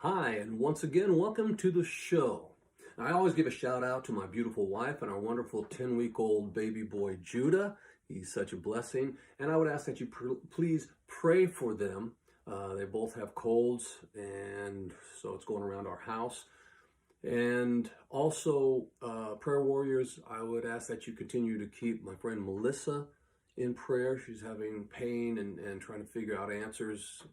Hi, and once again, welcome to the show. Now, I always give a shout out to my beautiful wife and our wonderful 10-week-old baby boy, Judah. He's such a blessing. And I would ask that you please pray for them. They both have colds, and so it's going around our house. And also, prayer warriors, I would ask that you continue to keep my friend Melissa in prayer. She's having pain and trying to figure out answers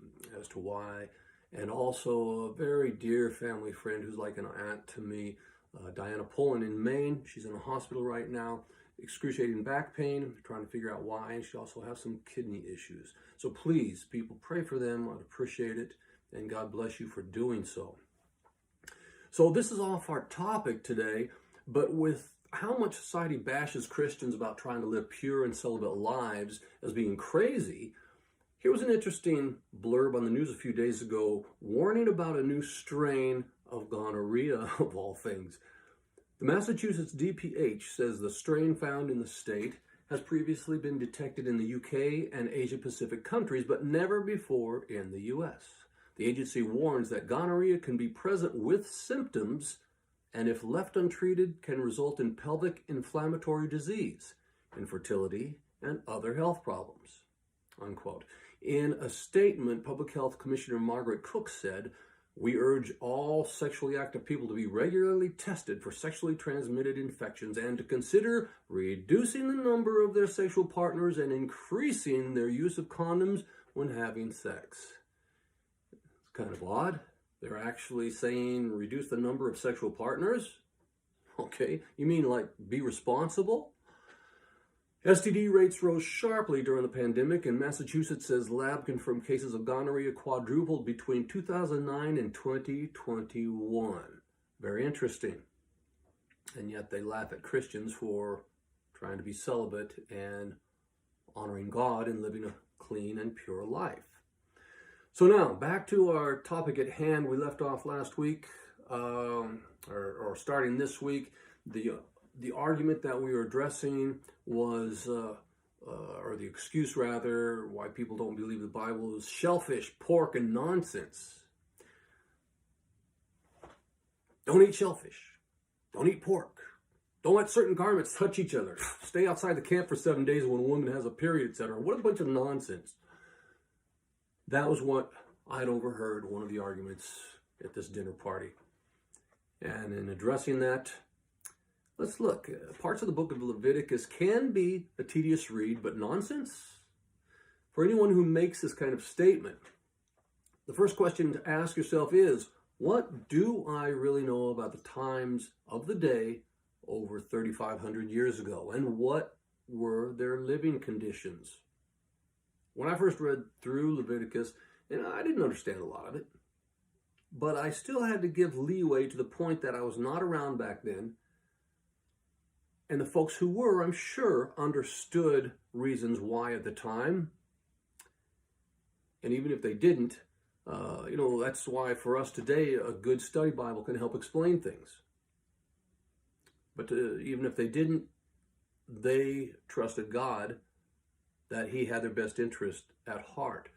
as to why. And also a very dear family friend who's like an aunt to me, Diana Pullen in Maine. She's in a hospital right now, excruciating back pain, trying to figure out why. And she also has some kidney issues. So please, people, pray for them. I'd appreciate it. And God bless you for doing so. So this is off our topic today, but with how much society bashes Christians about trying to live pure and celibate lives as being crazy, here was an interesting blurb on the news a few days ago warning about a new strain of gonorrhea, of all things. The Massachusetts DPH says the strain found in the state has previously been detected in the UK and Asia Pacific countries, but never before in the US. The agency warns that gonorrhea can be present with symptoms and, if left untreated, can result in pelvic inflammatory disease, infertility, and other health problems. Unquote. In a statement, Public Health Commissioner Margaret Cook said, "We urge all sexually active people to be regularly tested for sexually transmitted infections and to consider reducing the number of their sexual partners and increasing their use of condoms when having sex." It's kind of odd. They're actually saying reduce the number of sexual partners? Okay, you mean like be responsible? STD rates rose sharply during the pandemic, and Massachusetts says lab-confirmed cases of gonorrhea quadrupled between 2009 and 2021. Very interesting. And yet they laugh at Christians for trying to be celibate and honoring God and living a clean and pure life. So now, back to our topic at hand. We left off last week, or starting this week. The argument that we were addressing was, or the excuse rather, why people don't believe the Bible is shellfish, pork, and nonsense. Don't eat shellfish. Don't eat pork. Don't let certain garments touch each other. Stay outside the camp for 7 days when a woman has a period, etc. What a bunch of nonsense. That was what I'd overheard one of the arguments at this dinner party. And in addressing that, let's look. Parts of the book of Leviticus can be a tedious read, but nonsense? For anyone who makes this kind of statement, the first question to ask yourself is, what do I really know about the times of the day over 3,500 years ago? And what were their living conditions? When I first read through Leviticus, I didn't understand a lot of it, but I still had to give leeway to the point that I was not around back then. And the folks who were, I'm sure, understood reasons why at the time. And even if they didn't, that's why for us today, a good study Bible can help explain things. But even if they didn't, they trusted God that He had their best interest at heart.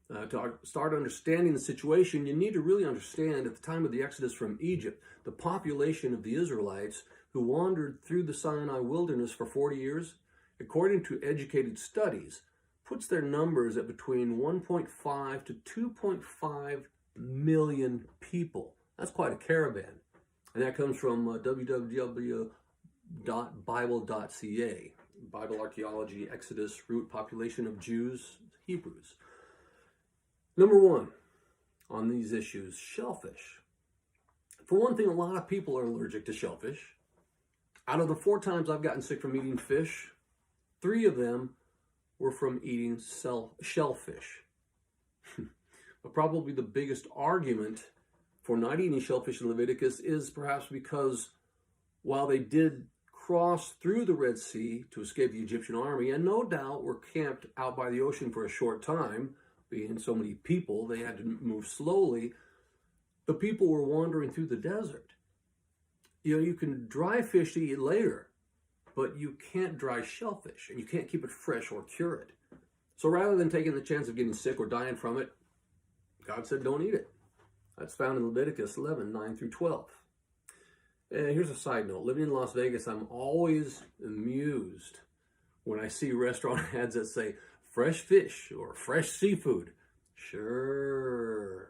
To start understanding the situation, you need to really understand at the time of the Exodus from Egypt, the population of the Israelites who wandered through the Sinai wilderness for 40 years, according to educated studies, puts their numbers at between 1.5 to 2.5 million people. That's quite a caravan. And that comes from www.bible.ca, Bible Archaeology, Exodus, Root Population of Jews, Hebrews. Number one on these issues, shellfish. For one thing, a lot of people are allergic to shellfish. Out of the 4 times I've gotten sick from eating fish, 3 of them were from eating shellfish. But probably the biggest argument for not eating shellfish in Leviticus is perhaps because while they did cross through the Red Sea to escape the Egyptian army, and no doubt were camped out by the ocean for a short time, being so many people, they had to move slowly, the people were wandering through the desert. You can dry fish to eat later, but you can't dry shellfish, and you can't keep it fresh or cure it. So rather than taking the chance of getting sick or dying from it, God said don't eat it. That's found in Leviticus 11, 9 through 12. And here's a side note. Living in Las Vegas, I'm always amused when I see restaurant ads that say fresh fish or fresh seafood. Sure.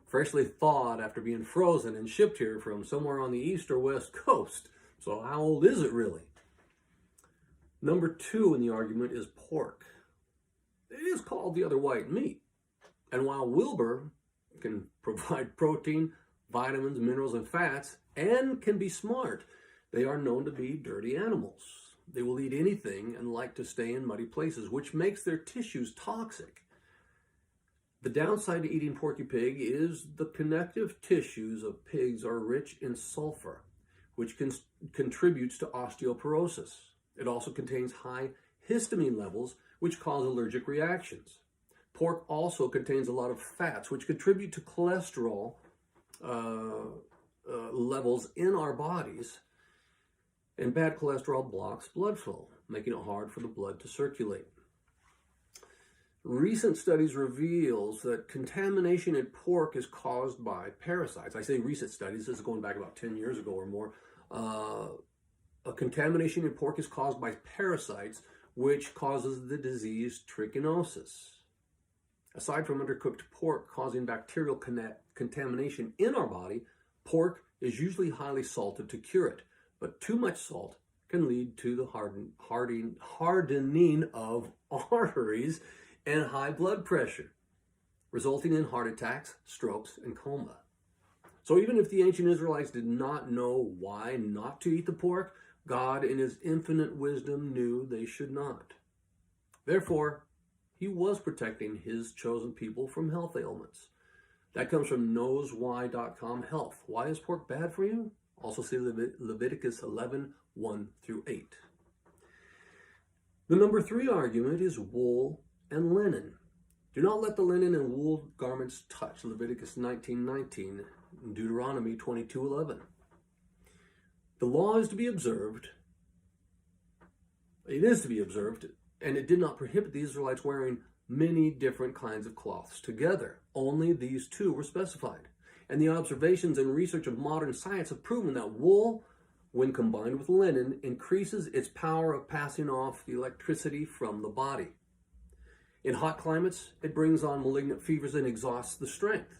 Freshly thawed after being frozen and shipped here from somewhere on the east or west coast. So how old is it really? Number 2 in the argument is pork. It is called the other white meat. And while Wilbur can provide protein, vitamins, minerals, and fats, and can be smart, they are known to be dirty animals. They will eat anything and like to stay in muddy places, which makes their tissues toxic. The downside to eating porky pig is the connective tissues of pigs are rich in sulfur, which contributes to osteoporosis. It also contains high histamine levels, which cause allergic reactions. Pork also contains a lot of fats, which contribute to cholesterol levels in our bodies, and bad cholesterol blocks blood flow, making it hard for the blood to circulate. Recent studies reveals that contamination in pork is caused by parasites. I say recent studies, this is going back about 10 years ago or more. A contamination in pork is caused by parasites, which causes the disease trichinosis. Aside from undercooked pork causing bacterial contamination in our body, pork is usually highly salted to cure it, but too much salt can lead to the hardening of arteries and high blood pressure, resulting in heart attacks, strokes, and coma. So even if the ancient Israelites did not know why not to eat the pork, God in his infinite wisdom knew they should not. Therefore, he was protecting his chosen people from health ailments. That comes from knowswhy.com health. Why is pork bad for you? Also see Leviticus 11, 1 through 8. The number 3 argument is wool and linen. Do not let the linen and wool garments touch. Leviticus 19:19, Deuteronomy 22:11. The law is to be observed. It is to be observed, and it did not prohibit the Israelites wearing many different kinds of cloths together. Only these 2 were specified. And the observations and research of modern science have proven that wool, when combined with linen, increases its power of passing off the electricity from the body. In hot climates, it brings on malignant fevers and exhausts the strength.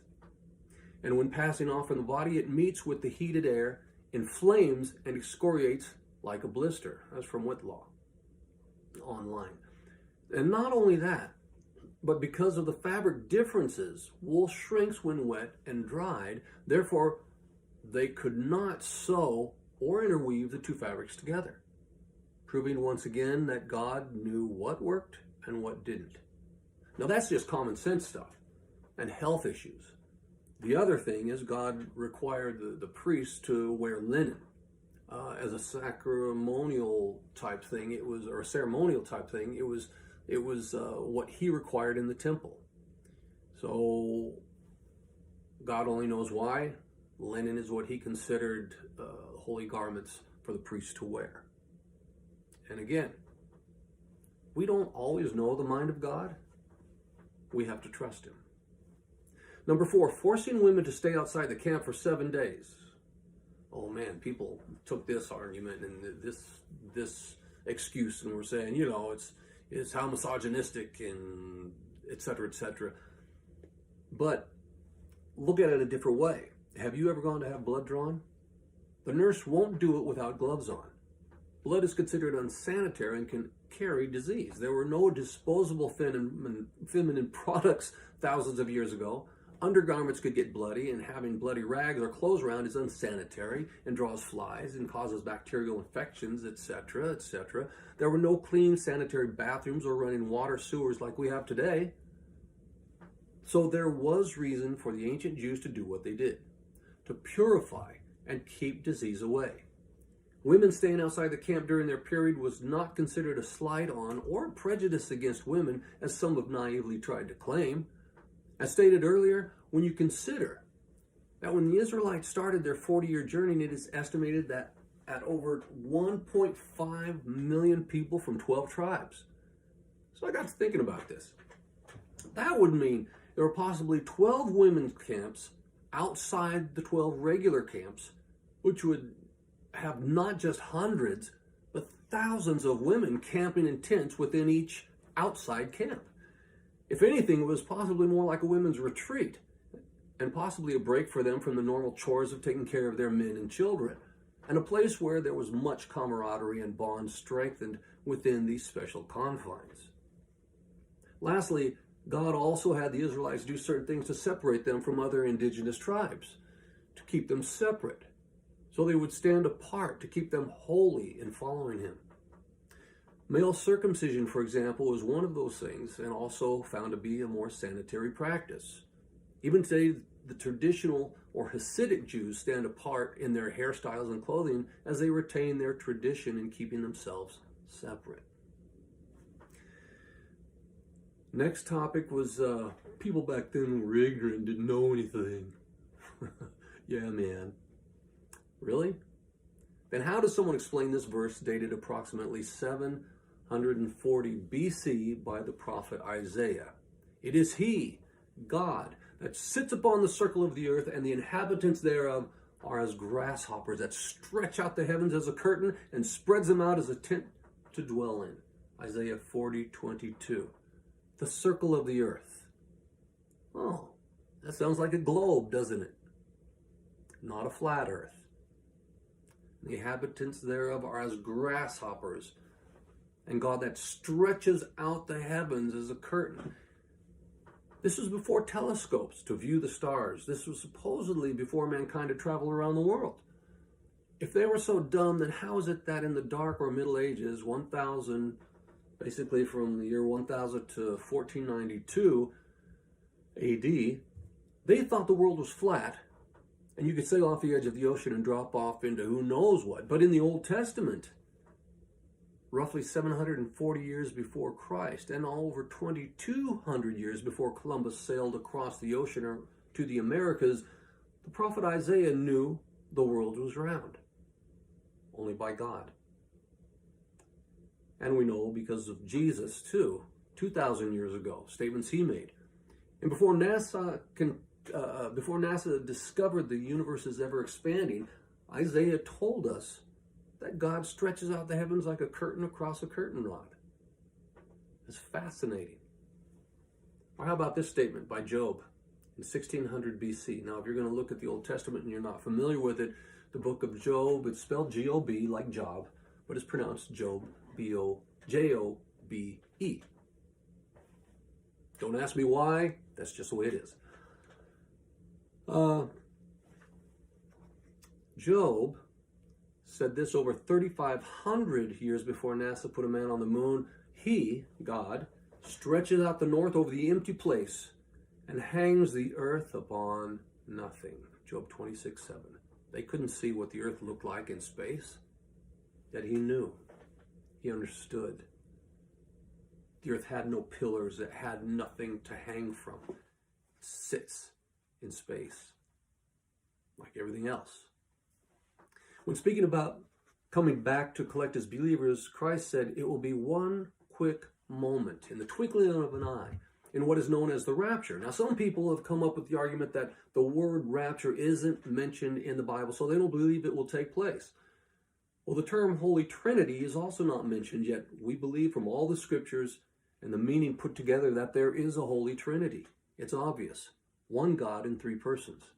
And when passing off from the body, it meets with the heated air, inflames, and excoriates like a blister. That's from Whitlaw online. And not only that, but because of the fabric differences, wool shrinks when wet and dried. Therefore, they could not sew or interweave the 2 fabrics together, proving once again that God knew what worked and what didn't. Now that's just common sense stuff and health issues. The other thing is God required the priests to wear linen as a sacramental type thing. It was, or a ceremonial type thing. It was what he required in the temple. So God only knows why. Linen is what he considered holy garments for the priests to wear. And again, we don't always know the mind of God. We have to trust him. Number 4, forcing women to stay outside the camp for 7 days. Oh man, people took this argument and this excuse and were saying, it's how misogynistic and et cetera, et cetera. But look at it a different way. Have you ever gone to have blood drawn? The nurse won't do it without gloves on. Blood is unsanitary and can carry disease. There were no disposable feminine products thousands of years ago. Undergarments could get bloody, and having bloody rags or clothes around is unsanitary and draws flies and causes bacterial infections, etc., etc. There were no clean sanitary bathrooms or running water sewers like we have today. So there was reason for the ancient Jews to do what they did, to purify and keep disease away. Women staying outside the camp during their period was not considered a slight on or prejudice against women, as some have naively tried to claim. As stated earlier, when you consider that when the Israelites started their 40-year journey, it is estimated that at over 1.5 million people from 12 tribes. So I got to thinking about this. That would mean there were possibly 12 women's camps outside the 12 regular camps, which would have not just hundreds, but thousands of women camping in tents within each outside camp. If anything, it was possibly more like a women's retreat, and possibly a break for them from the normal chores of taking care of their men and children, and a place where there was much camaraderie and bonds strengthened within these special confines. Lastly, God also had the Israelites do certain things to separate them from other indigenous tribes, to keep them separate, so they would stand apart, to keep them holy in following him. Male circumcision, for example, is one of those things, and also found to be a more sanitary practice. Even today, the traditional or Hasidic Jews stand apart in their hairstyles and clothing as they retain their tradition in keeping themselves separate. Next topic was people back then were ignorant, didn't know anything. Yeah, man. Really? Then how does someone explain this verse dated approximately 740 BC by the prophet Isaiah? It is he, God, that sits upon the circle of the earth, and the inhabitants thereof are as grasshoppers that stretch out the heavens as a curtain and spreads them out as a tent to dwell in. Isaiah 40:22. The circle of the earth. Oh, that sounds like a globe, doesn't it? Not a flat earth. The inhabitants thereof are as grasshoppers, and God that stretches out the heavens as a curtain. This was before telescopes to view the stars. This was supposedly before mankind had traveled around the world. If they were so dumb, then how is it that in the Dark or Middle Ages, 1000, basically from the year 1000 to 1492 AD, they thought the world was flat, and you could sail off the edge of the ocean and drop off into who knows what. But in the Old Testament, roughly 740 years before Christ, and over 2,200 years before Columbus sailed across the ocean to the Americas, the prophet Isaiah knew the world was round, only by God. And we know because of Jesus, too, 2,000 years ago, statements he made. And before NASA discovered the universe is ever expanding, Isaiah told us that God stretches out the heavens like a curtain across a curtain rod. It's fascinating. Or how about this statement by Job in 1600 BC? Now, if you're going to look at the Old Testament and you're not familiar with it, the book of Job, it's spelled G-O-B, like Job, but it's pronounced Job, B-O-J-O-B-E. Don't ask me why, that's just the way it is. Job said this over 3,500 years before NASA put a man on the moon. He, God, stretches out the north over the empty place and hangs the earth upon nothing. Job 26:7. They couldn't see what the earth looked like in space, yet he knew. He understood. The earth had no pillars. It had nothing to hang from. It sits in space like everything else. When speaking about coming back to collect his believers, Christ said it will be one quick moment, in the twinkling of an eye, in what is known as the rapture. Now, some people have come up with the argument that the word rapture isn't mentioned in the Bible, so they don't believe it will take place. Well, the term Holy Trinity is also not mentioned, yet we believe from all the scriptures and the meaning put together that there is a Holy Trinity. It's obvious. One God in three persons.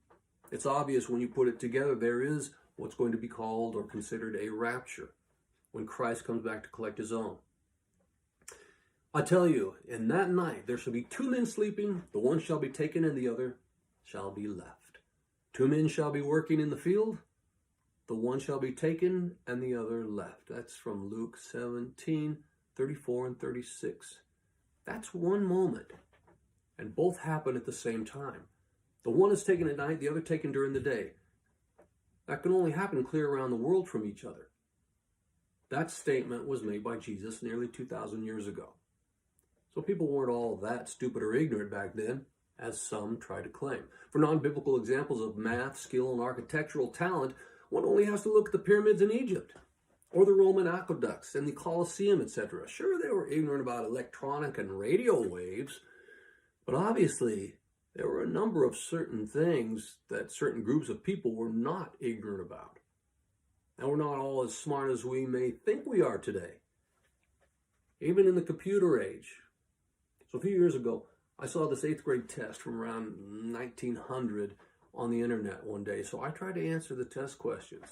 It's obvious when you put it together, there is what's going to be called or considered a rapture when Christ comes back to collect his own. I tell you, in that night there shall be two men sleeping, the one shall be taken and the other shall be left. Two men shall be working in the field, the one shall be taken and the other left. That's from Luke 17:34 and 36. That's one moment, and both happen at the same time. The one is taken at night, the other taken during the day. That can only happen clear around the world from each other. That statement was made by Jesus nearly 2,000 years ago. So people weren't all that stupid or ignorant back then, as some try to claim. For non-biblical examples of math, skill, and architectural talent, one only has to look at the pyramids in Egypt, or the Roman aqueducts and the Colosseum, etc. Sure, they were ignorant about electronic and radio waves, but obviously there were a number of certain things that certain groups of people were not ignorant about. And we're not all as smart as we may think we are today, even in the computer age. So a few years ago, I saw this 8th grade test from around 1900 on the internet one day. So I tried to answer the test questions.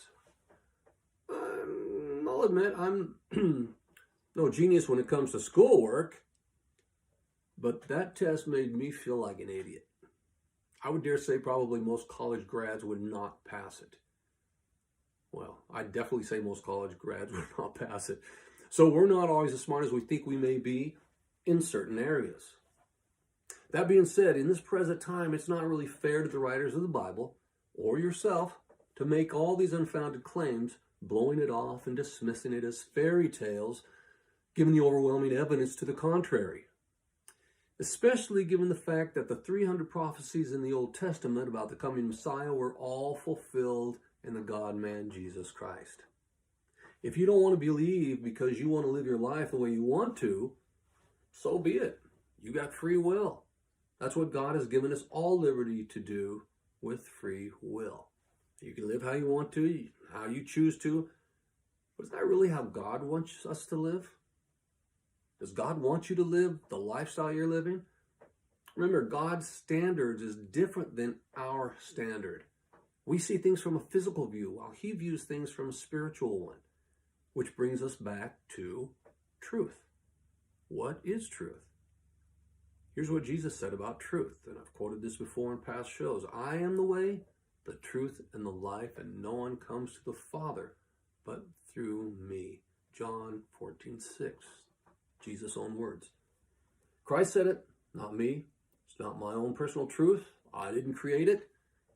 I'll admit I'm no genius when it comes to schoolwork, but that test made me feel like an idiot. I would dare say probably most college grads would not pass it. Well, I'd definitely say most college grads would not pass it. So we're not always as smart as we think we may be in certain areas. That being said, in this present time, it's not really fair to the writers of the Bible or yourself to make all these unfounded claims, blowing it off and dismissing it as fairy tales, given the overwhelming evidence to the contrary. Especially given the fact that the 300 prophecies in the Old Testament about the coming Messiah were all fulfilled in the God-man Jesus Christ. If you don't want to believe because you want to live your life the way you want to, so be it. You got free will. That's what God has given us all liberty to do with free will. You can live how you want to, how you choose to. But is that really how God wants us to live? Does God want you to live the lifestyle you're living? Remember, God's standards is different than our standard. We see things from a physical view, while He views things from a spiritual one, which brings us back to truth. What is truth? Here's what Jesus said about truth, and I've quoted this before in past shows. I am the way, the truth, and the life, and no one comes to the Father but through me. John 14:6. Jesus' own words. Christ said it, not me. It's not my own personal truth. I didn't create it.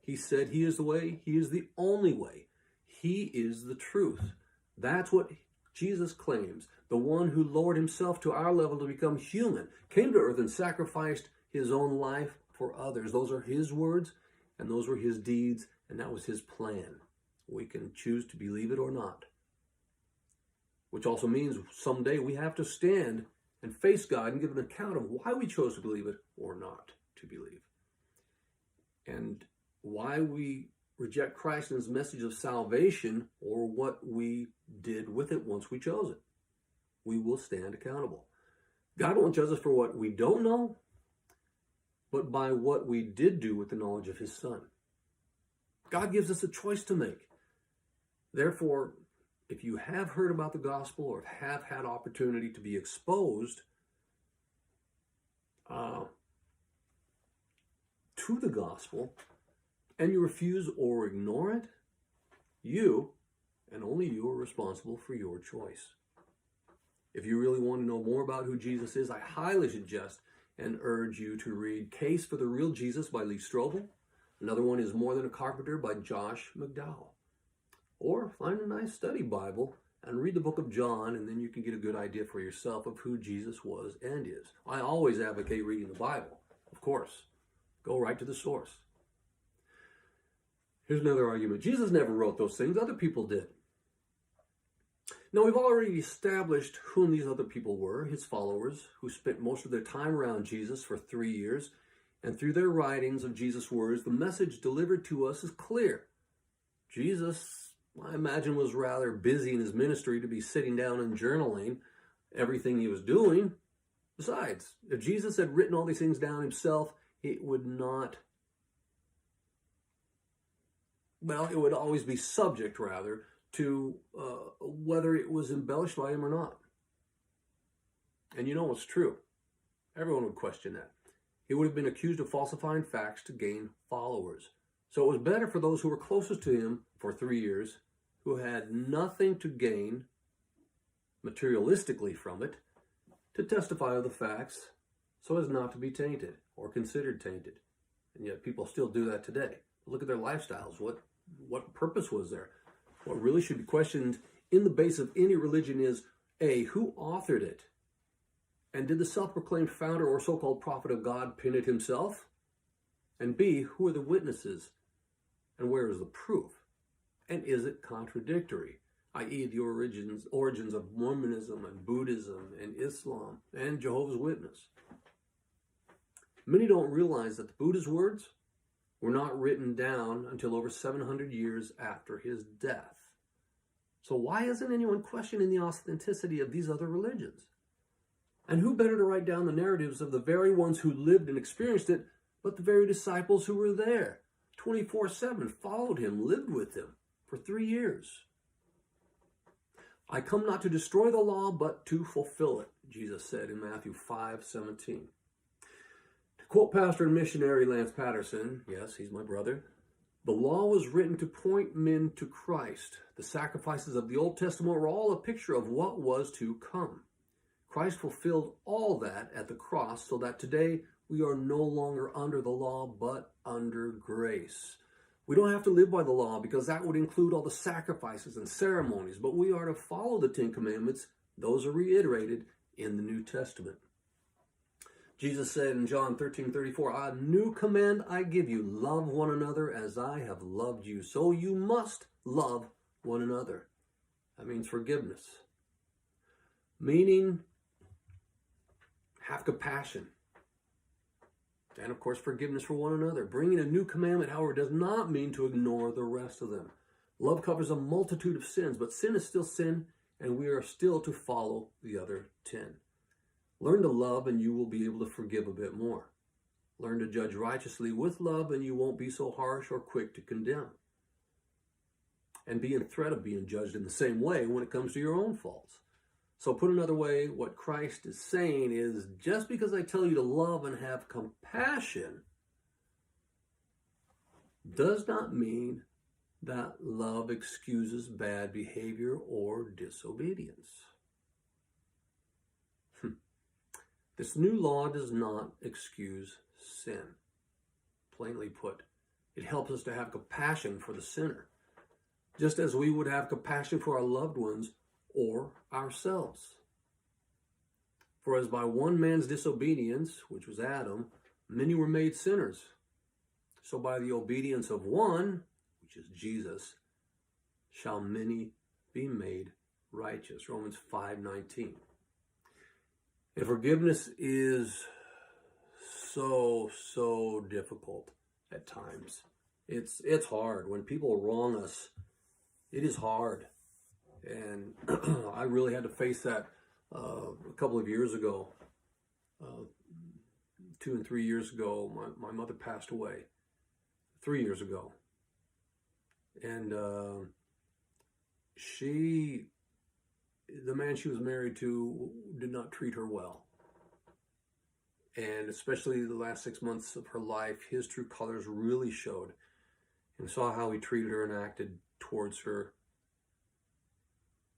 He said He is the way. He is the only way. He is the truth. That's what Jesus claims. The one who lowered Himself to our level to become human, came to earth and sacrificed His own life for others. Those are His words, and those were His deeds, and that was His plan. We can choose to believe it or not. Which also means someday we have to stand and face God and give an account of why we chose to believe it or not to believe. And why we reject Christ and His message of salvation, or what we did with it once we chose it. We will stand accountable. God won't judge us for what we don't know, but by what we did do with the knowledge of His Son. God gives us a choice to make. Therefore, if you have heard about the gospel or have had opportunity to be exposed to the gospel, and you refuse or ignore it, you, and only you, are responsible for your choice. If you really want to know more about who Jesus is, I highly suggest and urge you to read Case for the Real Jesus by Lee Strobel. Another one is More Than a Carpenter by Josh McDowell. Or find a nice study Bible and read the book of John, and then you can get a good idea for yourself of who Jesus was and is. I always advocate reading the Bible, of course. Go right to the source. Here's another argument. Jesus never wrote those things. Other people did. Now, we've already established whom these other people were, His followers, who spent most of their time around Jesus for 3 years. And through their writings of Jesus' words, the message delivered to us is clear. Jesus, I imagine, was rather busy in His ministry to be sitting down and journaling everything He was doing. Besides, if Jesus had written all these things down Himself, it would always be subject, rather, to whether it was embellished by Him or not. And you know what's true. Everyone would question that. He would have been accused of falsifying facts to gain followers. So it was better for those who were closest to Him for 3 years, who had nothing to gain materialistically from it, to testify of the facts so as not to be tainted or considered tainted. And yet people still do that today. Look at their lifestyles. What purpose was there? What really should be questioned in the base of any religion is, A, who authored it? And did the self-proclaimed founder or so-called prophet of God pen it himself? And B, who are the witnesses? And where is the proof? And is it contradictory? I.e. the origins of Mormonism and Buddhism and Islam and Jehovah's Witness. Many don't realize that the Buddha's words were not written down until over 700 years after his death. So why isn't anyone questioning the authenticity of these other religions? And who better to write down the narratives of the very ones who lived and experienced it, but the very disciples who were there, 24/7, followed him, lived with him for 3 years. I come not to destroy the law, but to fulfill it, Jesus said in Matthew 5:17. To quote pastor and missionary Lance Patterson, yes, he's my brother, the law was written to point men to Christ. The sacrifices of the Old Testament were all a picture of what was to come. Christ fulfilled all that at the cross so that today we are no longer under the law, but under grace. We don't have to live by the law because that would include all the sacrifices and ceremonies, but we are to follow the 10 Commandments. Those are reiterated in the New Testament. Jesus said in John 13:34, "A new command I give you, love one another as I have loved you." So you must love one another. That means forgiveness. Meaning, have compassion. And of course, forgiveness for one another. Bringing a new commandment, however, does not mean to ignore the rest of them. Love covers a multitude of sins, but sin is still sin, and we are still to follow the other 10. Learn to love, and you will be able to forgive a bit more. Learn to judge righteously with love, and you won't be so harsh or quick to condemn. And be in threat of being judged in the same way when it comes to your own faults. So put another way, what Christ is saying is, just because I tell you to love and have compassion does not mean that love excuses bad behavior or disobedience. This new law does not excuse sin. Plainly put, it helps us to have compassion for the sinner, just as we would have compassion for our loved ones or ourselves. For as by one man's disobedience, which was Adam, many were made sinners, so by the obedience of one, which is Jesus, shall many be made righteous. Romans 5:19. And forgiveness is so difficult at times. It's hard. When people wrong us, it is hard. And I really had to face that a couple of years ago. 2 and 3 years ago, my mother passed away. 3 years ago. And the man she was married to did not treat her well. And especially the last 6 months of her life, his true colors really showed. And saw how he treated her and acted towards her.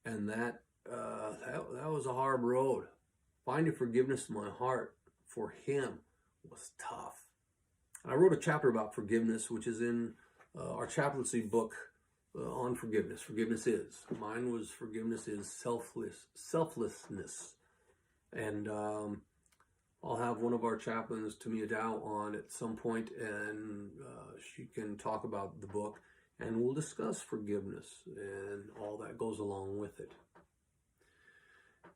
And that was a hard road. Finding forgiveness in my heart for him was tough. And I wrote a chapter about forgiveness, which is in our chaplaincy book on forgiveness. Forgiveness is. Mine was forgiveness is selflessness. And I'll have one of our chaplains, Tamia Dow, on at some point, and she can talk about the book. And we'll discuss forgiveness and all that goes along with it.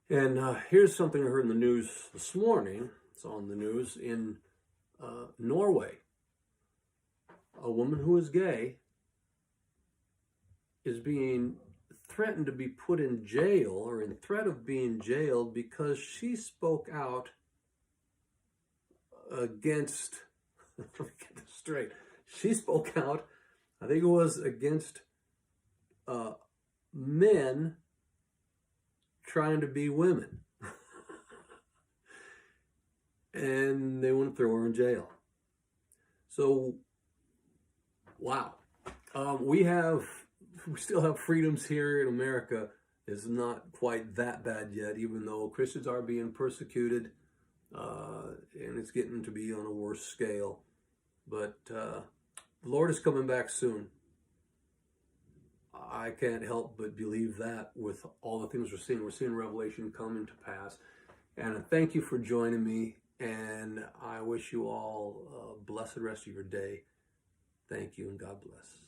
And here's something I heard in the news this morning. It's on the news in Norway. A woman who is gay is being threatened to be put in jail, or in threat of being jailed, because she spoke out against, let me get this straight. She spoke out, I think it was against men trying to be women. And they want to throw her in jail. So, wow. We still have freedoms here in America. It's not quite that bad yet, even though Christians are being persecuted, and it's getting to be on a worse scale. But the Lord is coming back soon. I can't help but believe that with all the things we're seeing. We're seeing Revelation come into pass. And thank you for joining me. And I wish you all a blessed rest of your day. Thank you, and God bless.